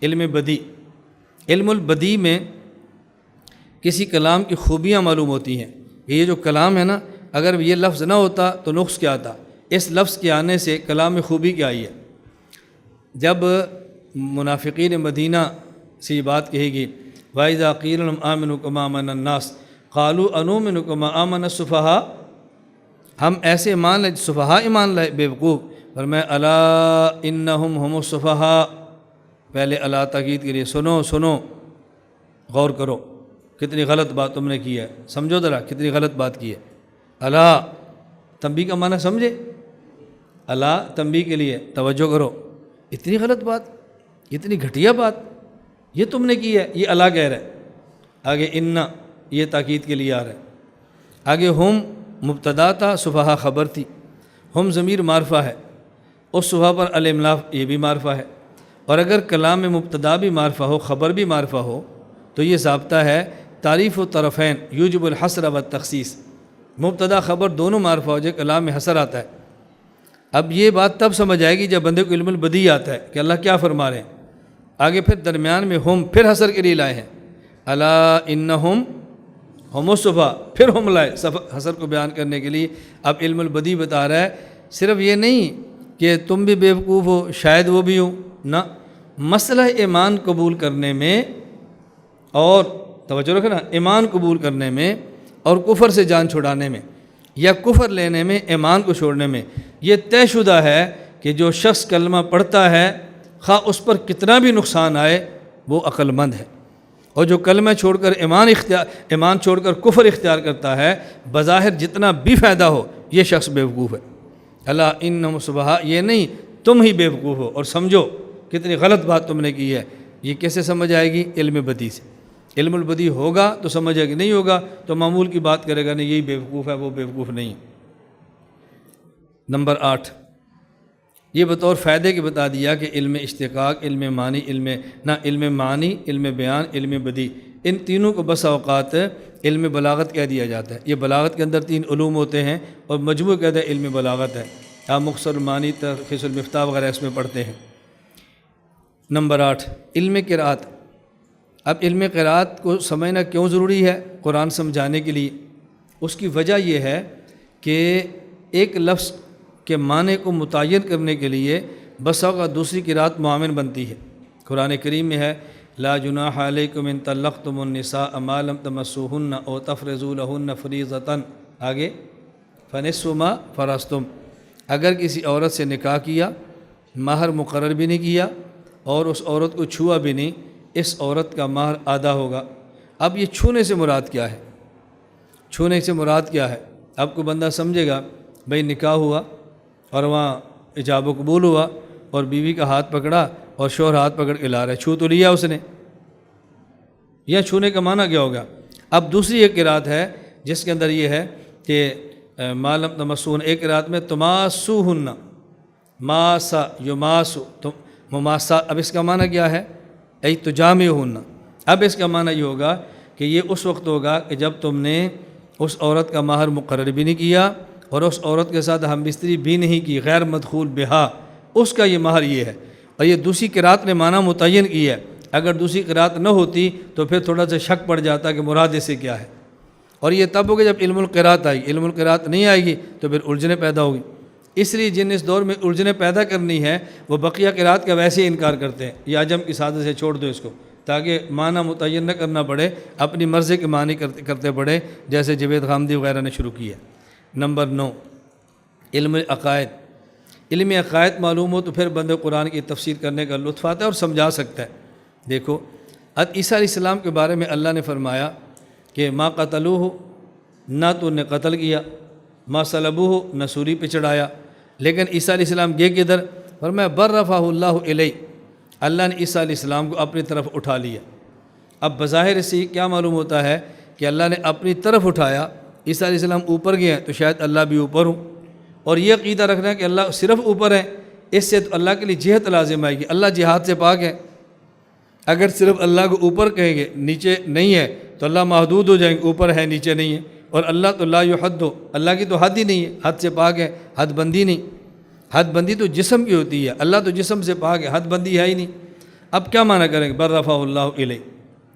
علم بدی، علم البدی میں کسی کلام کی خوبیاں معلوم ہوتی ہیں. یہ جو کلام ہے نا، اگر یہ لفظ نہ ہوتا تو نقص کیا آتا؟ اس لفظ کے آنے سے کلام میں خوبی کیا آئی ہے. جب منافقین مدینہ سے یہ بات کہے گی وَإِذَا قِيلَ لَهُمْ آمِنُوا كَمَا آمَنَ النَّاسُ قَالُوا أَنُؤْمِنُ كَمَا آمَنَ السُّفَهَاءُ، ہم ایسے ایمان لائے سفہاء ایمان لائے بیوقوف. فرمایا الا انہم ہم السفہاء، پہلے الا تاکید کے لیے سنو سنو، غور کرو کتنی غلط بات تم نے کی ہے، سمجھو ذرا کتنی غلط بات کی ہے. الا تنبیہ کا معنی سمجھے، الا تنبیہ کے لیے توجہ کرو، اتنی غلط بات، اتنی گھٹیا بات یہ تم نے کی ہے، یہ الا کہہ رہا ہے. آگے ان یہ تاکید کے لیے آ رہا ہے. آگے ہم مبتدا تھا، سفہاء خبر تھی. ہم ضمیر معرفہ ہے، اس صفحہ پر الاملاف یہ بھی معرفہ ہے. اور اگر کلام میں مبتدا بھی معرفہ ہو، خبر بھی معرفہ ہو، تو یہ ضابطہ ہے تعریف و طرفین یوجب الحصر و تخصیص. مبتدا خبر دونوں معرفہ ہو جائے، کلام میں حصر آتا ہے. اب یہ بات تب سمجھ آئے گی جب بندے کو علم البدی آتا ہے کہ اللہ کیا فرما رہے ہیں. آگے پھر درمیان میں ہم پھر حصر کے لیے لائے ہیں، الا انہم ہم الصفہاء، پھر ہم لائے حصر کو بیان کرنے کے لیے. اب علم البدی بتا رہا ہے صرف یہ نہیں کہ تم بھی بیوقوف ہو، شاید وہ بھی ہو، نہ، مسئلہ ایمان قبول کرنے میں اور توجہ رکھنا، ایمان قبول کرنے میں اور کفر سے جان چھڑانے میں یا کفر لینے میں، ایمان کو چھوڑنے میں یہ طے شدہ ہے کہ جو شخص کلمہ پڑھتا ہے خواہ اس پر کتنا بھی نقصان آئے وہ عقل مند ہے. اور جو کلمہ چھوڑ کر ایمان چھوڑ کر کفر اختیار کرتا ہے بظاہر جتنا بھی فائدہ ہو یہ شخص بیوقوف ہے. الا انہم سفہاء، یہ نہیں تم ہی بیوقوف ہو اور سمجھو کتنی غلط بات تم نے کی ہے. یہ کیسے سمجھ آئے گی؟ علم بدی سے. علم البدی ہوگا تو سمجھے گا، نہیں ہوگا تو معمول کی بات کرے گا، نہیں یہی بیوقوف ہے وہ بیوقوف نہیں. نمبر 8، یہ بطور فائدے کے بتا دیا کہ علم اشتقاق، علم معنی، علم معنی، علم بیان، علم بدی، ان تینوں کو بس اوقات علم بلاغت کہہ دیا جاتا ہے. یہ بلاغت کے اندر 3 علوم ہوتے ہیں اور مجموع کہتے ہیں علم بلاغت ہے. آپ مختصر المعانی، تلخیص المفتاح وغیرہ اس میں پڑھتے ہیں. نمبر 8، علم قرات. اب علم قرات کو سمجھنا کیوں ضروری ہے قرآن سمجھانے کے لیے؟ اس کی وجہ یہ ہے کہ ایک لفظ کے معنی کو متعین کرنے کے لیے بس اوقات دوسری قرات معاون بنتی ہے. قرآن کریم میں ہے لا جناح علیکم ان طلقتم النساء ما لم تمسوهن او تفرضوا لهن فریضۃ، آگے فنصف ما فرضتم، اگر کسی عورت سے نکاح کیا، مہر مقرر بھی نہیں کیا اور اس عورت کو چھوا بھی نہیں، اس عورت کا مہر آدھا ہوگا. اب یہ چھونے سے مراد کیا ہے؟ چھونے سے مراد کیا ہے؟ اب کو بندہ سمجھے گا بھئی نکاح ہوا اور وہاں ایجاب و قبول ہوا اور بیوی کا ہاتھ پکڑا اور شوہر ہاتھ پکڑ کے لا رہا ہے، چھو تو لیا اس نے. یہ چھونے کا معنی کیا ہوگا؟ اب دوسری ایک قرات ہے جس کے اندر یہ ہے کہ ما لم تمسون، ایک قرات میں تماسوہن، ماسا یماسو مماسا. اب اس کا معنی کیا ہے؟ ای تجامعہن. اب اس کا معنی یہ ہوگا کہ یہ اس وقت ہوگا کہ جب تم نے اس عورت کا مہر مقرر بھی نہیں کیا اور اس عورت کے ساتھ ہم بستری بھی نہیں کی، غیر مدخول بہا، اس کا یہ مہر یہ ہے. اور یہ دوسری قرات نے معنی متعین کی ہے. اگر دوسری قرات نہ ہوتی تو پھر تھوڑا سا شک پڑ جاتا کہ مراد اس سے کیا ہے. اور یہ تب ہوگا جب علم القرات آئی. علم القرات نہیں آئے گی تو پھر الجھنیں پیدا ہوگی. اس لیے جن اس دور میں الجھنیں پیدا کرنی ہے وہ بقیہ قرات کا ویسے ہی انکار کرتے ہیں. یہ عجم کی سادہ سے چھوڑ دو اس کو، تاکہ معنی متعین نہ کرنا پڑے، اپنی مرضی کے معنی کرتے پڑے، جیسے جوید غامدی وغیرہ نے شروع کیا. نمبر 9، علم عقائد. علم عقائد معلوم ہو تو پھر بندے قرآن کی تفسیر کرنے کا لطف آتا ہے اور سمجھا سکتا ہے. دیکھو عیسیٰ علیہ السلام کے بارے میں اللہ نے فرمایا کہ ما قتلوہ، نہ تو نے قتل کیا، ما صلبوہ، نہ سولی پہ چڑھایا. لیکن عیسیٰ علیہ السلام گئے کدھر؟ فرمایا بر رفعہ اللہ الیہ، اللہ نے عیسیٰ علیہ السلام کو اپنی طرف اٹھا لیا. اب بظاہر سے کیا معلوم ہوتا ہے کہ اللہ نے اپنی طرف اٹھایا. عیسیٰ علیہ السلام اوپر گئے ہیں تو شاید اللہ بھی اوپر ہوں. اور یہ عقیدہ رکھنا ہے کہ اللہ صرف اوپر ہے، اس سے تو اللہ کے لیے جہت لازم آئے گی. اللہ جہاد سے پاک ہے. اگر صرف اللہ کو اوپر کہیں گے نیچے نہیں ہے تو اللہ محدود ہو جائیں گے، اوپر ہے نیچے نہیں ہے. اور اللہ تو لا یحد، اللہ کی تو حد ہی نہیں ہے، حد سے پاک ہے، حد بندی نہیں. حد بندی تو جسم کی ہوتی ہے، اللہ تو جسم سے پاک ہے، حد بندی ہے ہی نہیں. اب کیا معنی کریں گے بل رفعہ اللہ الیہ؟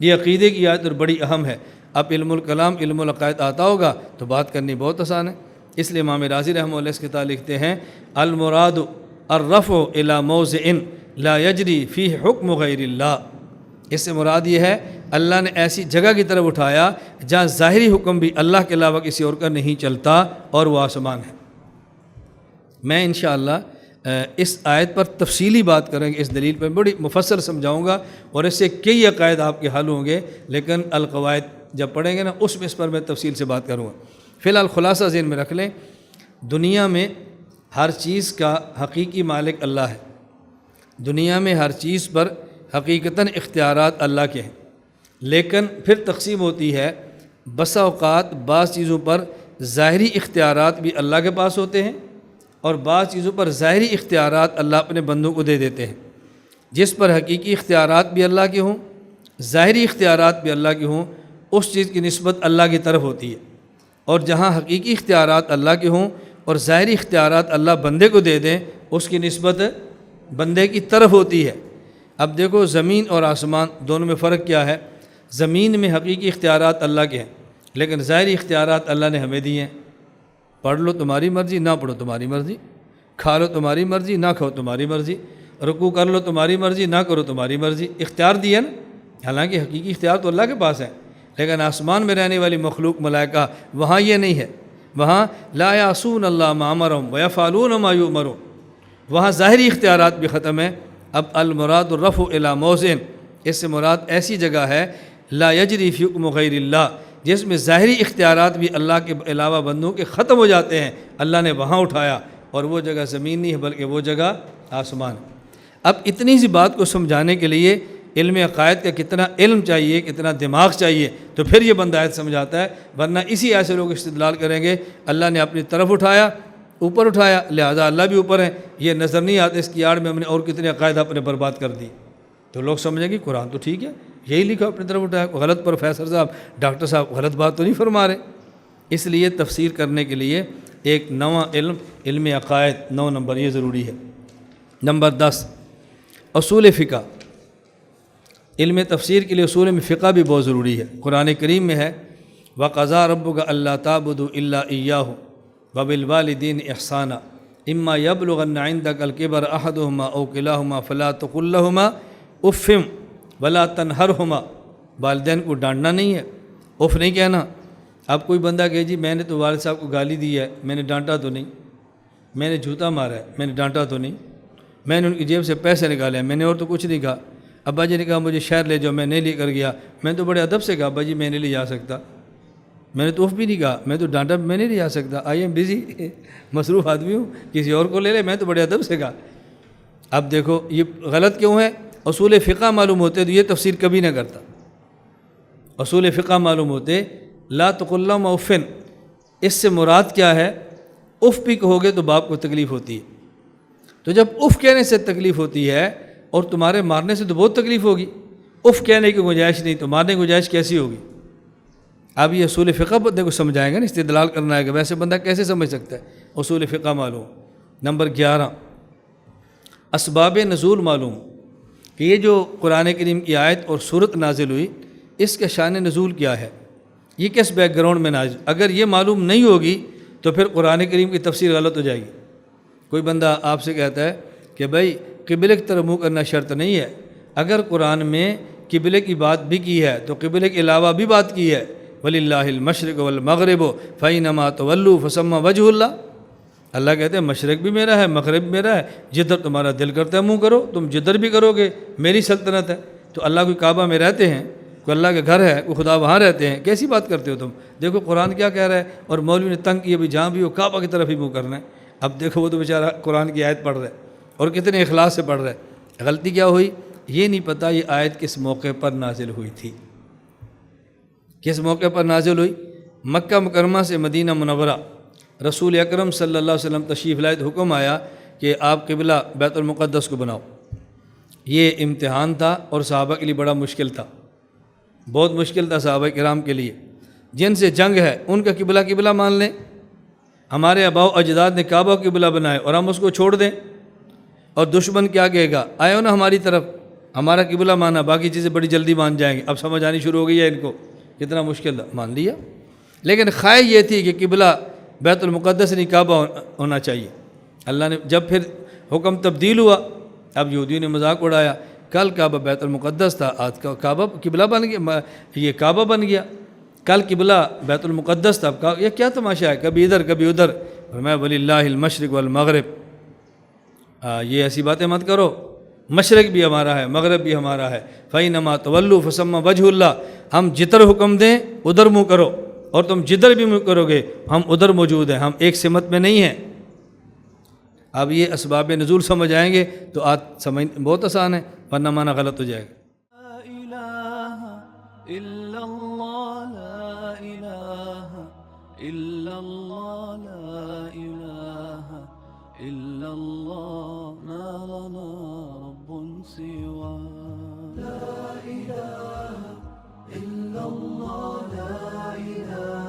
یہ عقیدے کی آیت اور بڑی اہم ہے۔ اب علم الکلام علم العقائد آتا ہوگا تو بات کرنی بہت آسان ہے۔ اس لیے امام رازی رحمہ اللہ اس کتاب لکھتے ہیں المراد الرفع الی موضع لا یجری فیہ حکم غیر اللہ۔ اس سے مراد یہ ہے اللہ نے ایسی جگہ کی طرف اٹھایا جہاں ظاہری حکم بھی اللہ کے علاوہ کسی اور کا نہیں چلتا، اور وہ آسمان ہے۔ میں انشاءاللہ اس آیت پر تفصیلی بات کریں گے، اس دلیل پر بڑی مفصل سمجھاؤں گا، اور اس سے کئی عقائد آپ کے حل ہوں گے، لیکن القواعد جب پڑھیں گے نا اس پر میں تفصیل سے بات کروں گا۔ فی الحال خلاصہ ذہن میں رکھ لیں، دنیا میں ہر چیز کا حقیقی مالک اللہ ہے۔ دنیا میں ہر چیز پر حقیقتاً اختیارات اللہ کے ہیں، لیکن پھر تقسیم ہوتی ہے، بسا اوقات بعض چیزوں پر ظاہری اختیارات بھی اللہ کے پاس ہوتے ہیں، اور بعض چیزوں پر ظاہری اختیارات اللہ اپنے بندوں کو دے دیتے ہیں۔ جس پر حقیقی اختیارات بھی اللہ کے ہوں، ظاہری اختیارات بھی اللہ کے ہوں، اس چیز کی نسبت اللہ کی طرف ہوتی ہے، اور جہاں حقیقی اختیارات اللہ کے ہوں اور ظاہری اختیارات اللہ بندے کو دے دیں، اس کی نسبت بندے کی طرف ہوتی ہے۔ اب دیکھو زمین اور آسمان دونوں میں فرق کیا ہے؟ زمین میں حقیقی اختیارات اللہ کے ہیں، لیکن ظاہری اختیارات اللہ نے ہمیں دیے ہیں۔ پڑھ لو تمہاری مرضی، نہ پڑھو تمہاری مرضی، کھا لو تمہاری مرضی، نہ کھاؤ تمہاری مرضی، رکوع کر لو تمہاری مرضی، نہ کرو تمہاری مرضی، اختیار دیا نا۔ حالانکہ حقیقی اختیار تو اللہ کے پاس ہے، لیکن آسمان میں رہنے والی مخلوق ملائکہ وہاں یہ نہیں ہے، وہاں لا یعصون اللہ ما امرہم ویفعلون ما یؤمرون، وہاں ظاہری اختیارات بھی ختم ہیں۔ اب المراد الرفع الی موضع، اس سے مراد ایسی جگہ ہے لا یجری فی حکم غیر اللہ، جس میں ظاہری اختیارات بھی اللہ کے علاوہ بندوں کے ختم ہو جاتے ہیں، اللہ نے وہاں اٹھایا، اور وہ جگہ زمین نہیں ہے بلکہ وہ جگہ آسمان ہے۔ اب اتنی سی بات کو سمجھانے کے لیے علم عقائد کا کتنا علم چاہیے، کتنا دماغ چاہیے، تو پھر یہ بندہ آیت سمجھاتا ہے، ورنہ اسی ایسے لوگ استدلال کریں گے اللہ نے اپنی طرف اٹھایا، اوپر اٹھایا، لہذا اللہ بھی اوپر ہے، یہ نظر نہیں آتا، اس کی آڑ میں ہم نے اور کتنے عقائد اپنے برباد کر دی، تو لوگ سمجھیں گے قرآن تو ٹھیک ہے، یہی لکھا اپنی طرف اٹھایا، غلط پروفیسر صاحب ڈاکٹر صاحب غلط بات تو نہیں فرما رہے۔ اس لیے تفسیر کرنے کے لیے ایک نواں علم، علم عقائد 9 نمبر یہ ضروری ہے۔ نمبر 10 اصول فقہ، علم تفسیر کے لیے اصول میں فقہ بھی بہت ضروری ہے۔ قرآن کریم میں ہے وَقَضَىٰ رَبُّكَ أَلَّا تَعْبُدُوا إِلَّا إِيَّاهُ وَبِالْوَالِدَيْنِ إِحْسَانًا إِمَّا يَبْلُغَنَّ عِندَكَ الْكِبَرَ أَحَدُهُمَا أَوْ كِلَاهُمَا فَلَا تَقُل لَّهُمَا اُفٍّ وَلَا تَنْهَرْهُمَا، والدین کو ڈانٹنا نہیں ہے، اف نہیں کہنا۔ اب کوئی بندہ کہے جی میں نے تو والد صاحب کو گالی دی ہے، میں نے ڈانٹا تو نہیں، میں نے جوتا مارا ہے، میں نے ڈانٹا تو نہیں، میں نے ان کی جیب سے پیسے نکالے ہیں، میں نے اور تو کچھ نہیں کہا۔ ابا جی نے کہا مجھے شہر لے جاؤ، میں نہیں لے کر گیا، میں تو بڑے ادب سے کہا ابا جی میں نہیں لے جا سکتا، میں نے تو اف بھی نہیں کہا، میں تو ڈانٹا میں نہیں لے جا سکتا، آئی ایم بزی، مصروف آدمی ہوں، کسی اور کو لے لے، میں تو بڑے ادب سے کہا۔ اب دیکھو یہ غلط کیوں ہے؟ اصول فقہ معلوم ہوتے تو یہ تفسیر کبھی نہ کرتا۔ اصول فقہ معلوم ہوتے لا تقل لہما اف، اس سے مراد کیا ہے؟ اف بھی کہو گے تو باپ کو تکلیف ہوتی ہے، تو جب اف کہنے سے تکلیف ہوتی ہے اور تمہارے مارنے سے تو بہت تکلیف ہوگی، اف کہنے کی گنجائش نہیں تو مارنے کی گنجائش کیسی ہوگی؟ اب یہ اصول فقہ بندے کو سمجھائے گا نا، استدلال کرنا ہے کہ ویسے بندہ کیسے سمجھ سکتا ہے؟ اصول فقہ معلوم۔ نمبر 11 اسباب نزول معلوم، کہ یہ جو قرآن کریم کی آیت اور سورت نازل ہوئی اس کا شان نزول کیا ہے، یہ کس بیک گراؤنڈ میں نازل، اگر یہ معلوم نہیں ہوگی تو پھر قرآن کریم کی تفسیر غلط ہو جائے گی۔ کوئی بندہ آپ سے کہتا ہے کہ بھائی قبلے کی طرف منہ کرنا شرط نہیں ہے، اگر قرآن میں قبلے کی بات بھی کی ہے تو قبلے کے علاوہ بھی بات کی ہے، وَلِلَّهِ الْمَشْرِقُ وَالْمَغْرِبُ فَأَيْنَمَا تُوَلُّوا فَثَمَّ وَجْهُ اللَّهِ، اللہ کہتے ہیں مشرق بھی میرا ہے مغرب بھی میرا ہے، جدھر تمہارا دل کرتا ہے منہ کرو، تم جدھر بھی کرو گے میری سلطنت ہے۔ تو اللہ کوئی کعبہ میں رہتے ہیں، کوئی اللہ کے گھر ہے، کوئی خدا وہاں رہتے ہیں، کیسی بات کرتے ہو تم؟ دیکھو قرآن کیا کہہ رہا ہے، اور مولوی نے تنگ کیا بھی جہاں بھی ہو کعبہ کی طرف ہی منہ کرنا ہے۔ اب دیکھو وہ تو بیچارہ قرآن کی آیت پڑھ رہا ہے اور کتنے اخلاص سے پڑھ رہا ہے، غلطی کیا ہوئی یہ نہیں پتہ یہ آیت کس موقع پر نازل ہوئی تھی، کس موقع پر نازل ہوئی؟ مکہ مکرمہ سے مدینہ منورہ رسول اکرم صلی اللہ علیہ وسلم تشریف لائے تو حکم آیا کہ آپ قبلہ بیت المقدس کو بناؤ۔ یہ امتحان تھا اور صحابہ کے لیے بڑا مشکل تھا، بہت مشکل تھا صحابہ کرام کے لیے، جن سے جنگ ہے ان کا قبلہ مان لیں، ہمارے آباء و اجداد نے کعبہ قبلہ بنائے اور ہم اس کو چھوڑ دیں، اور دشمن کیا کہے گا آئے ہو نا ہماری طرف، ہمارا قبلہ مانا، باقی چیزیں بڑی جلدی مان جائیں گے، اب سمجھ آنی شروع ہو گئی ہے ان کو، کتنا مشکل تھا، مان لیا۔ لیکن خواہش یہ تھی کہ قبلہ بیت المقدس نہیں کعبہ ہونا چاہیے۔ اللہ نے جب پھر حکم تبدیل ہوا، اب یہودیوں نے مذاق اڑایا، کل کعبہ بیت المقدس تھا، آج کعبہ قبلہ بن گیا، یہ کعبہ بن گیا، کل قبلہ بیت المقدس تھا، اب یہ کیا تماشا ہے، کبھی ادھر کبھی ادھر۔ فرمایا وَلِلَّهِ الْمَشْرِقُ وَالْمَغْرِبُ، یہ ایسی باتیں مت کرو، مشرق بھی ہمارا ہے، مغرب بھی ہمارا ہے، فَإِنَّمَا تَوَلُّوا فَثَمَّ وَجْهُ اللَّهِ، ہم جدھر حکم دیں ادھر منہ کرو، اور تم جدھر بھی منہ کرو گے ہم ادھر موجود ہیں، ہم ایک سمت میں نہیں ہیں۔ اب یہ اسباب نزول سمجھ آئیں گے تو آج سمجھ بہت آسان ہے، ورنہ معنی غلط ہو جائے گا۔ لا إله إلا الله، لا إله